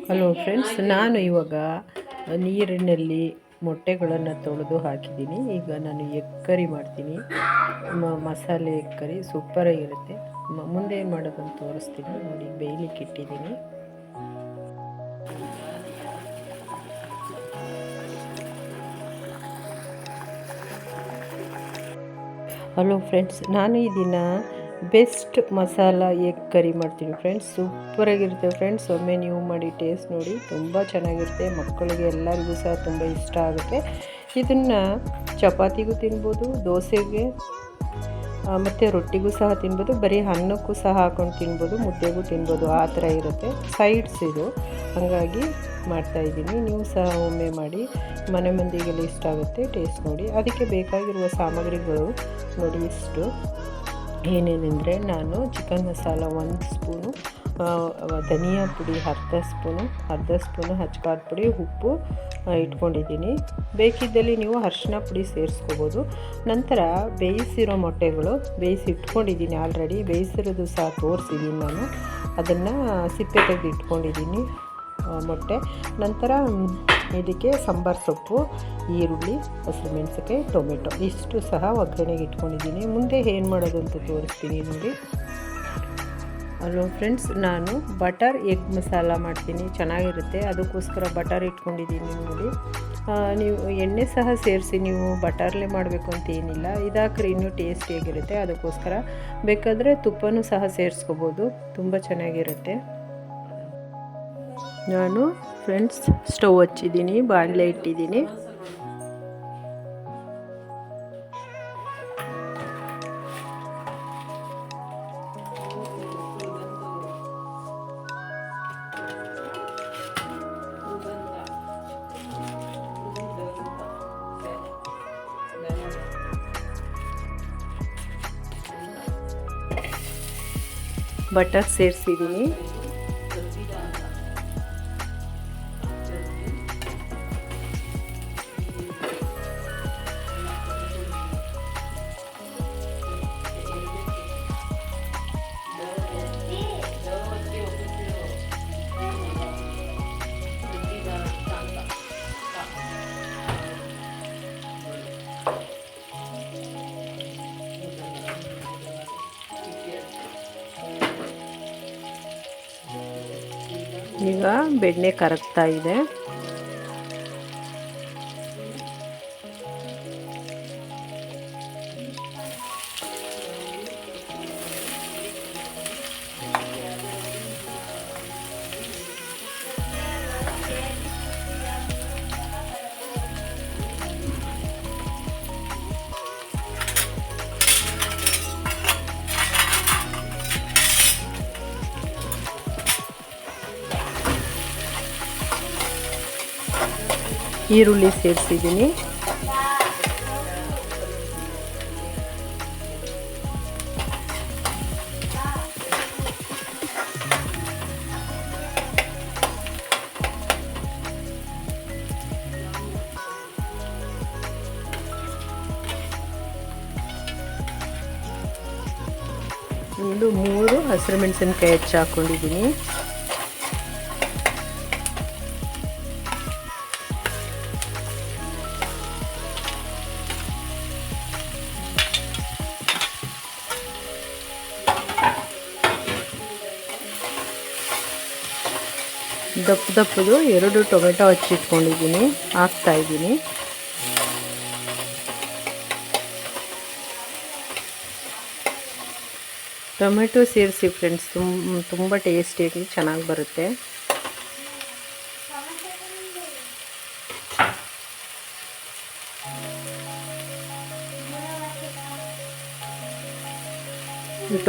Hello friends, ನಾನು ಇವಾಗ ನೀರಿನಲ್ಲಿ ಮೊಟ್ಟೆಗಳನ್ನು ತೊಳೆದು ಹಾಕಿದ್ದೀನಿ. ಈಗ ನಾನು ಎಗ್ ಕರಿ ಮಾಡ್ತೀನಿ. ಮಸಾಲೆ ಎಗ್ ಕರಿ ಸೂಪರಾಗಿರುತ್ತೆ. ಮುಂದೆ ಏನು ಮಾಡೋದಂತ ತೋರಿಸ್ತೀನಿ ನೋಡಿ. ಬೇಯಲಿಕ್ಕೆ ಇಟ್ಟಿದ್ದೀನಿ. ಹಲೋ ಫ್ರೆಂಡ್ಸ್, ನಾನು ಇದನ್ನು ಬೆಸ್ಟ್ ಮಸಾಲ ಎಗ್ ಕರಿ ಮಾಡ್ತೀನಿ ಫ್ರೆಂಡ್ಸ್. ಸೂಪರಾಗಿರುತ್ತೆ ಫ್ರೆಂಡ್ಸ್. ಒಮ್ಮೆ ನೀವು ಮಾಡಿ ಟೇಸ್ಟ್ ನೋಡಿ, ತುಂಬ ಚೆನ್ನಾಗಿರುತ್ತೆ. ಮಕ್ಕಳಿಗೆ ಎಲ್ಲರಿಗೂ ಸಹ ತುಂಬ ಇಷ್ಟ ಆಗುತ್ತೆ. ಇದನ್ನು ಚಪಾತಿಗೂ ತಿನ್ಬೋದು, ದೋಸೆಗೆ ಮತ್ತು ರೊಟ್ಟಿಗೂ ಸಹ ತಿನ್ಬೋದು, ಬರೀ ಅನ್ನಕ್ಕೂ ಸಹ ಹಾಕ್ಕೊಂಡು ತಿನ್ಬೋದು, ಮುದ್ದೆಗೂ ತಿನ್ಬೋದು. ಆ ಥರ ಇರುತ್ತೆ ಸೈಡ್ಸ್ ಇದು. ಹಾಗಾಗಿ ಮಾಡ್ತಾಯಿದ್ದೀನಿ. ನೀವು ಸಹ ಒಮ್ಮೆ ಮಾಡಿ, ಮನೆ ಮಂದಿಗೆಲ್ಲ ಇಷ್ಟ ಆಗುತ್ತೆ. ಟೇಸ್ಟ್ ನೋಡಿ. ಅದಕ್ಕೆ ಬೇಕಾಗಿರುವ ಸಾಮಗ್ರಿಗಳು ನೋಡಿ ಇಷ್ಟು. ಏನೇನೆಂದರೆ, ನಾನು ಚಿಕನ್ ಮಸಾಲ 1 ಸ್ಪೂನು, ಧನಿಯಾ ಪುಡಿ ಅರ್ಧ ಸ್ಪೂನು ಅಚ್ಕಾರದ ಪುಡಿ, ಉಪ್ಪು ಇಟ್ಕೊಂಡಿದ್ದೀನಿ. ಬೇಕಿದ್ದಲ್ಲಿ ನೀವು ಅರಿಶಿನ ಪುಡಿ ಸೇರಿಸ್ಕೋಬೋದು. ನಂತರ ಬೇಯಿಸಿರೋ ಮೊಟ್ಟೆಗಳು ಬೇಯಿಸಿ ಇಟ್ಕೊಂಡಿದ್ದೀನಿ. ಆಲ್ರೆಡಿ ಬೇಯಿಸಿರೋದು ಸಹ ತೋರಿಸಿದ್ದೀನಿ ನಾನು. ಅದನ್ನು ಸಿಪ್ಪೆ ತೆಗೆದು ಇಟ್ಕೊಂಡಿದ್ದೀನಿ ಮೊಟ್ಟೆ. ನಂತರ ಇದಕ್ಕೆ ಸಾಂಬಾರು ಸೊಪ್ಪು, ಈರುಳ್ಳಿ, ಹಸಿಮೆಣಸಿನಕಾಯಿ, ಟೊಮೆಟೊ ಇಷ್ಟು ಸಹ ಒಗ್ಗರಣೆಗೆ ಇಟ್ಕೊಂಡಿದ್ದೀನಿ. ಮುಂದೆ ಏನು ಮಾಡೋದು ಅಂತ ತೋರಿಸ್ತೀನಿ ನೋಡಿ. ಹಲೋ ಫ್ರೆಂಡ್ಸ್, ನಾನು ಬಟರ್ ಎಗ್ ಮಸಾಲ ಮಾಡ್ತೀನಿ, ಚೆನ್ನಾಗಿರುತ್ತೆ. ಅದಕ್ಕೋಸ್ಕರ ಬಟರ್ ಇಟ್ಕೊಂಡಿದ್ದೀನಿ ನೋಡಿ. ನೀವು ಎಣ್ಣೆ ಸಹ ಸೇರಿಸಿ, ನೀವು ಬಟರ್ಲೆ ಮಾಡಬೇಕು ಅಂತ ಏನಿಲ್ಲ. ಇದಾಕ್ರೆ ಇನ್ನೂ ಟೇಸ್ಟಿಯಾಗಿರುತ್ತೆ. ಅದಕ್ಕೋಸ್ಕರ ಬೇಕಾದರೆ ತುಪ್ಪನೂ ಸಹ ಸೇರಿಸ್ಕೋಬೋದು, ತುಂಬ ಚೆನ್ನಾಗಿರುತ್ತೆ. ನಾನು ಫ್ರೆಂಡ್ಸ್ ಸ್ಟವ್ ಹಚ್ಚಿದ್ದೀನಿ, ಬಾಣಲೆ ಇಟ್ಟಿದ್ದೀನಿ. ಬಟರ್ ಸೇರಿಸಿದ್ದೀನಿ. ಈಗ ಬೆಣ್ಣೆ ಕರಗ್ತಾ ಇದೆ. ಈರುಳ್ಳಿ ಸೇರಿಸಿದ್ದೀನಿ. ಒಂದು 3 ಹಸಿರು ಮೆಣಸಿನಕಾಯಿ ಹೆಚ್ಚಿ ಹಾಕ್ಕೊಂಡಿದ್ದೀನಿ. ದಪ್ಪದು 2 ಟೊಮೆಟೊ ಹಚ್ಚಿಟ್ಕೊಂಡಿದ್ದೀನಿ, ಹಾಕ್ತಾಯಿದ್ದೀನಿ. ಟೊಮೆಟೊ ಸೇರಿಸಿ ಫ್ರೆಂಡ್ಸ್, ತುಂಬ ಟೇಸ್ಟಿಯಾಗಿ ಚೆನ್ನಾಗಿ ಬರುತ್ತೆ.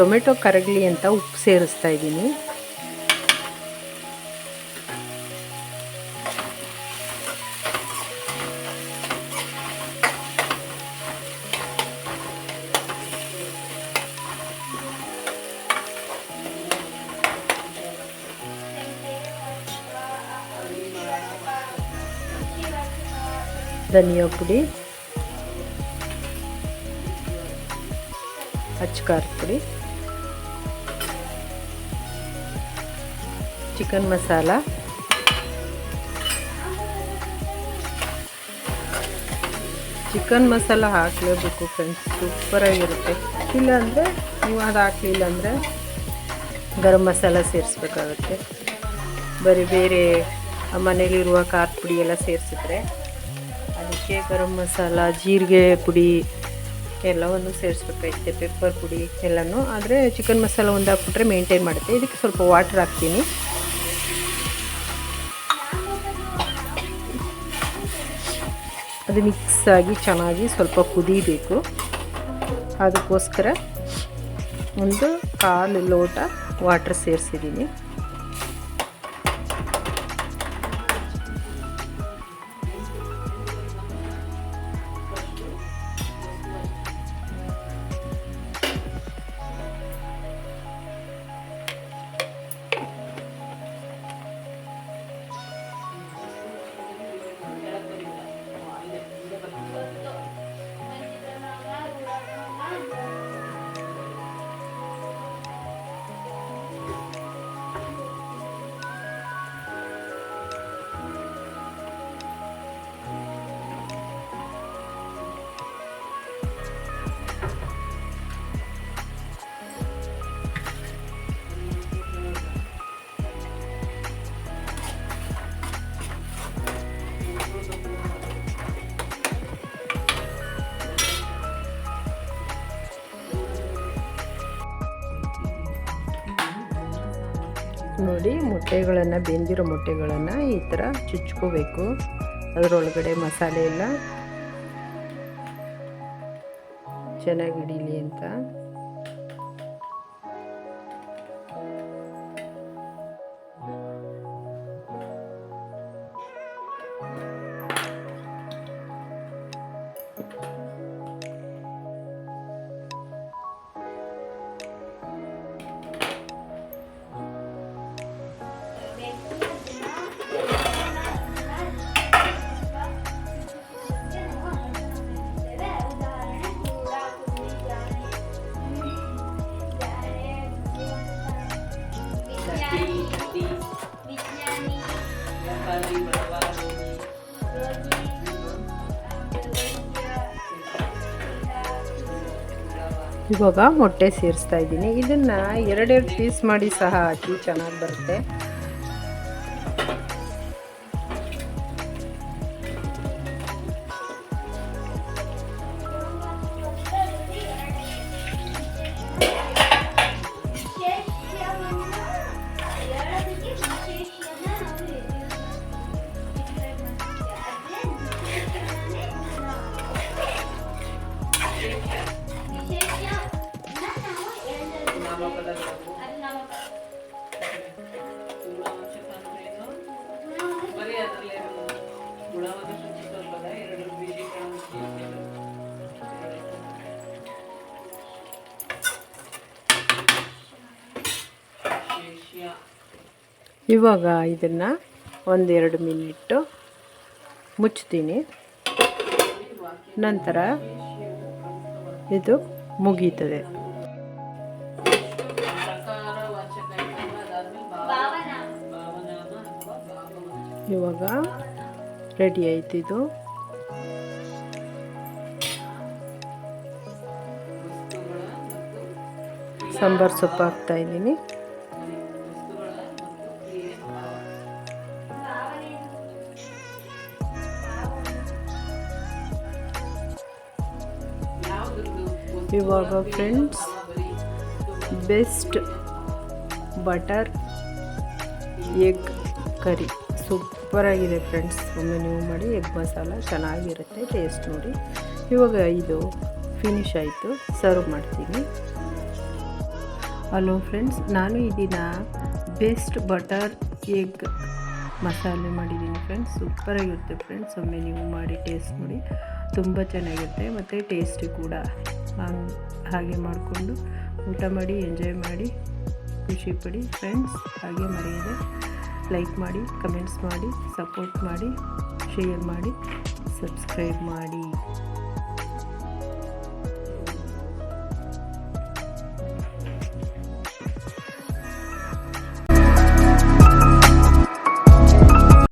ಟೊಮೆಟೊ ಕರಗಲಿ ಅಂತ ಉಪ್ಪು ಸೇರಿಸ್ತಾ ಇದ್ದೀನಿ. ಧನಿಯಾ ಪುಡಿ, ಅಚ್ಕಾರದ ಪುಡಿ, ಚಿಕನ್ ಮಸಾಲ, ಚಿಕನ್ ಮಸಾಲ ಹಾಕಲೇಬೇಕು ಫ್ರೆಂಡ್ಸ್, ಸೂಪರಾಗಿರುತ್ತೆ. ಇಲ್ಲಾಂದರೆ ನೀವು ಅದು ಹಾಕಲಿಲ್ಲ ಅಂದರೆ ಗರಂ ಮಸಾಲ ಸೇರಿಸ್ಬೇಕಾಗುತ್ತೆ. ಬರೀ ಬೇರೆ ಮನೇಲಿರುವ ಖಾರ ಪುಡಿ ಎಲ್ಲ ಸೇರಿಸಿದ್ರೆ ಅದಕ್ಕೆ ಗರಂ ಮಸಾಲ, ಜೀರಿಗೆ ಪುಡಿ ಎಲ್ಲವನ್ನು ಸೇರಿಸ್ಬೇಕಾಗುತ್ತೆ, ಪೆಪ್ಪರ್ ಪುಡಿ ಎಲ್ಲನೂ. ಆದರೆ ಚಿಕನ್ ಮಸಾಲ ಒಂದು ಹಾಕ್ಬಿಟ್ರೆ ಮೇಂಟೈನ್ ಮಾಡುತ್ತೆ. ಇದಕ್ಕೆ ಸ್ವಲ್ಪ ವಾಟರ್ ಹಾಕ್ತೀನಿ. ಅದು ಮಿಕ್ಸ್ ಆಗಿ ಚೆನ್ನಾಗಿ ಸ್ವಲ್ಪ ಕುದೀಬೇಕು. ಅದಕ್ಕೋಸ್ಕರ ಒಂದು 1/4 ಲೋಟ ವಾಟರ್ ಸೇರಿಸಿದ್ದೀನಿ. ನೋಡಿ, ಮೊಟ್ಟೆಗಳನ್ನು, ಬೆಂದಿರೋ ಮೊಟ್ಟೆಗಳನ್ನು ಈ ಥರ ಚುಚ್ಕೋಬೇಕು. ಅದರೊಳಗಡೆ ಮಸಾಲೆ ಎಲ್ಲ ಚೆನ್ನಾಗಿ ಹಿಡೀಲಿ ಅಂತ. ಇವಾಗ ಮೊಟ್ಟೆ ಸೇರಿಸ್ತಾ ಇದ್ದೀನಿ. ಇದನ್ನು 2 ಪೀಸ್ ಮಾಡಿ ಸಹ ಹಾಕಿ ಚೆನ್ನಾಗಿ ಬರುತ್ತೆ. ಇವಾಗ ಇದನ್ನು 1-2 ಮಿನಿಟ್ಟು ಮುಚ್ತೀನಿ. ನಂತರ ಇದು ಮುಗೀತದೆ. ಇವಾಗ ರೆಡಿ ಆಯ್ತು. ಇದು ಸಾಂಬಾರು ಸೊಪ್ಪು ಹಾಕ್ತಾ ಇದ್ದೀನಿ. ಇವಾಗ friends, best butter egg curry ಸೂಪರಾಗಿದೆ ಫ್ರೆಂಡ್ಸ್. ಒಮ್ಮೆ ನೀವು ಮಾಡಿ, ಎಗ್ ಮಸಾಲ ಚೆನ್ನಾಗಿರುತ್ತೆ, ಟೇಸ್ಟ್ ನೋಡಿ. ಇವಾಗ ಇದು ಫಿನಿಶ್ ಆಯಿತು, ಸರ್ವ್ ಮಾಡ್ತೀನಿ. ಹಲೋ ಫ್ರೆಂಡ್ಸ್, ನಾನು ಇದನ್ನ ಬೆಸ್ಟ್ ಬಟರ್ ಎಗ್ ಮಸಾಲೆ ಮಾಡಿದ್ದೀನಿ ಫ್ರೆಂಡ್ಸ್. ಸೂಪರಾಗಿರುತ್ತೆ ಫ್ರೆಂಡ್ಸ್. ಒಮ್ಮೆ ನೀವು ಮಾಡಿ ಟೇಸ್ಟ್ ನೋಡಿ, ತುಂಬ ಚೆನ್ನಾಗಿರುತ್ತೆ ಮತ್ತು ಟೇಸ್ಟಿ ಕೂಡ. ಹಾಗೆ ಮಾಡಿಕೊಂಡು ಊಟ ಮಾಡಿ, ಎಂಜಾಯ್ ಮಾಡಿ, ಖುಷಿಪಡಿ ಫ್ರೆಂಡ್ಸ್. ಹಾಗೆ ಮರೆಯದೆ ಲೈಕ್ ಮಾಡಿ, ಕಮೆಂಟ್ಸ್ ಮಾಡಿ, ಸಪೋರ್ಟ್ ಮಾಡಿ, ಶೇರ್ ಮಾಡಿ, ಸಬ್ಸ್ಕ್ರೈಬ್ ಮಾಡಿ.